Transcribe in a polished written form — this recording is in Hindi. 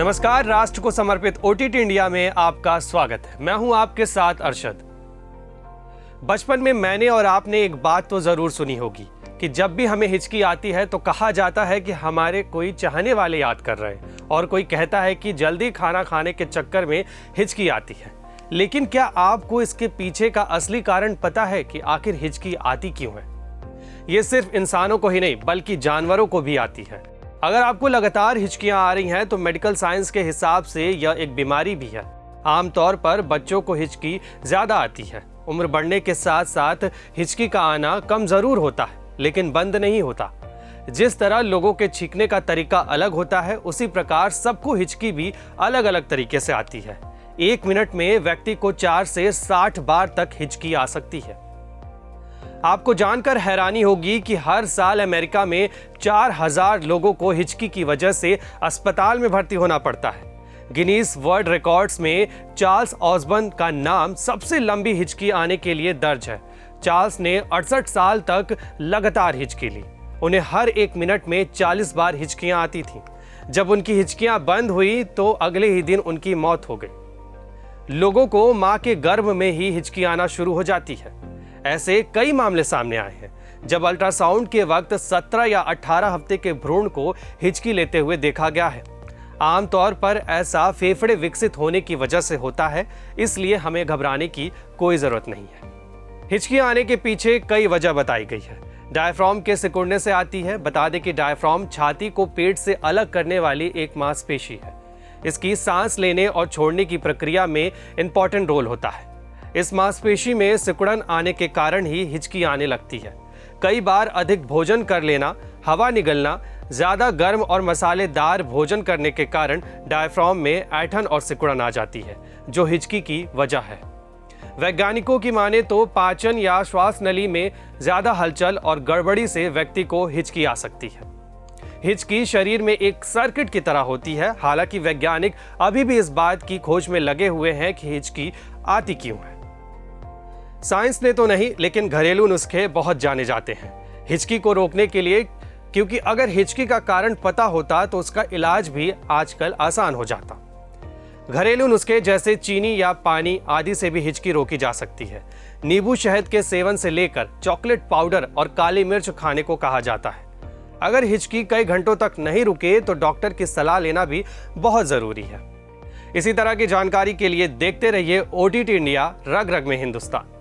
नमस्कार, राष्ट्र को समर्पित ओटीटी इंडिया में आपका स्वागत है। मैं हूं आपके साथ अरशद। बचपन में मैंने और आपने एक बात तो जरूर सुनी होगी कि जब भी हमें हिचकी आती है तो कहा जाता है कि हमारे कोई चाहने वाले याद कर रहे हैं, और कोई कहता है कि जल्दी खाना खाने के चक्कर में हिचकी आती है। लेकिन क्या आपको इसके पीछे का असली कारण पता है कि आखिर हिचकी आती क्यों है? ये सिर्फ इंसानों को ही नहीं बल्कि जानवरों को भी आती है। अगर आपको लगातार हिचकियां आ रही हैं तो मेडिकल साइंस के हिसाब से यह एक बीमारी भी है। आमतौर पर बच्चों को हिचकी ज्यादा आती है। उम्र बढ़ने के साथ साथ हिचकी का आना कम जरूर होता है, लेकिन बंद नहीं होता। जिस तरह लोगों के छींकने का तरीका अलग होता है, उसी प्रकार सबको हिचकी भी अलग अलग तरीके से आती है। 1 मिनट में व्यक्ति को 4 से 60 बार तक हिचकी आ सकती है। आपको जानकर हैरानी होगी कि हर साल अमेरिका में 4000 लोगों को हिचकी की वजह से अस्पताल में भर्ती होना पड़ता है। गिनीज वर्ल्ड रिकॉर्ड्स में चार्ल्स ऑसबर्न का नाम सबसे लंबी हिचकी आने के लिए दर्ज है। चार्ल्स ने 68 साल तक लगातार हिचकी ली। उन्हें हर 1 मिनट में 40 बार हिचकियां आती थीं। जब उनकी हिचकियां बंद हुई तो अगले ही दिन उनकी मौत हो गई। लोगों को मां के गर्भ में ही हिचकी आना शुरू हो जाती है। ऐसे कई मामले सामने आए हैं जब अल्ट्रासाउंड के वक्त 17 या 18 हफ्ते के भ्रूण को हिचकी लेते हुए देखा गया है। आमतौर पर ऐसा फेफड़े विकसित होने की वजह से होता है, इसलिए हमें घबराने की कोई जरूरत नहीं है। हिचकी आने के पीछे कई वजह बताई गई है। डायफ्राम के सिकुड़ने से आती है। बता दें कि डायफ्राम छाती को पेट से अलग करने वाली एक मांसपेशी है। इसकी सांस लेने और छोड़ने की प्रक्रिया में इंपॉर्टेंट रोल होता है। इस मांसपेशी में सिकुड़न आने के कारण ही हिचकी आने लगती है। कई बार अधिक भोजन कर लेना, हवा निगलना, ज्यादा गर्म और मसालेदार भोजन करने के कारण डायफ्राम में ऐंठन और सिकुड़न आ जाती है, जो हिचकी की वजह है। वैज्ञानिकों की माने तो पाचन या श्वास नली में ज्यादा हलचल और गड़बड़ी से व्यक्ति को हिचकी आ सकती है। हिचकी शरीर में एक सर्किट की तरह होती है। हालांकि वैज्ञानिक अभी भी इस बात की खोज में लगे हुए हैं कि हिचकी आती क्यों है। साइंस ने तो नहीं, लेकिन घरेलू नुस्खे बहुत जाने जाते हैं हिचकी को रोकने के लिए, क्योंकि अगर हिचकी का कारण पता होता तो उसका इलाज भी आजकल आसान हो जाता। घरेलू नुस्खे जैसे चीनी या पानी आदि से भी हिचकी रोकी जा सकती है। नींबू शहद के सेवन से लेकर चॉकलेट पाउडर और काली मिर्च खाने को कहा जाता है। अगर हिचकी कई घंटों तक नहीं रुके तो डॉक्टर की सलाह लेना भी बहुत जरूरी है। इसी तरह की जानकारी के लिए देखते रहिए ओटीटी इंडिया, रग रग में हिंदुस्तान।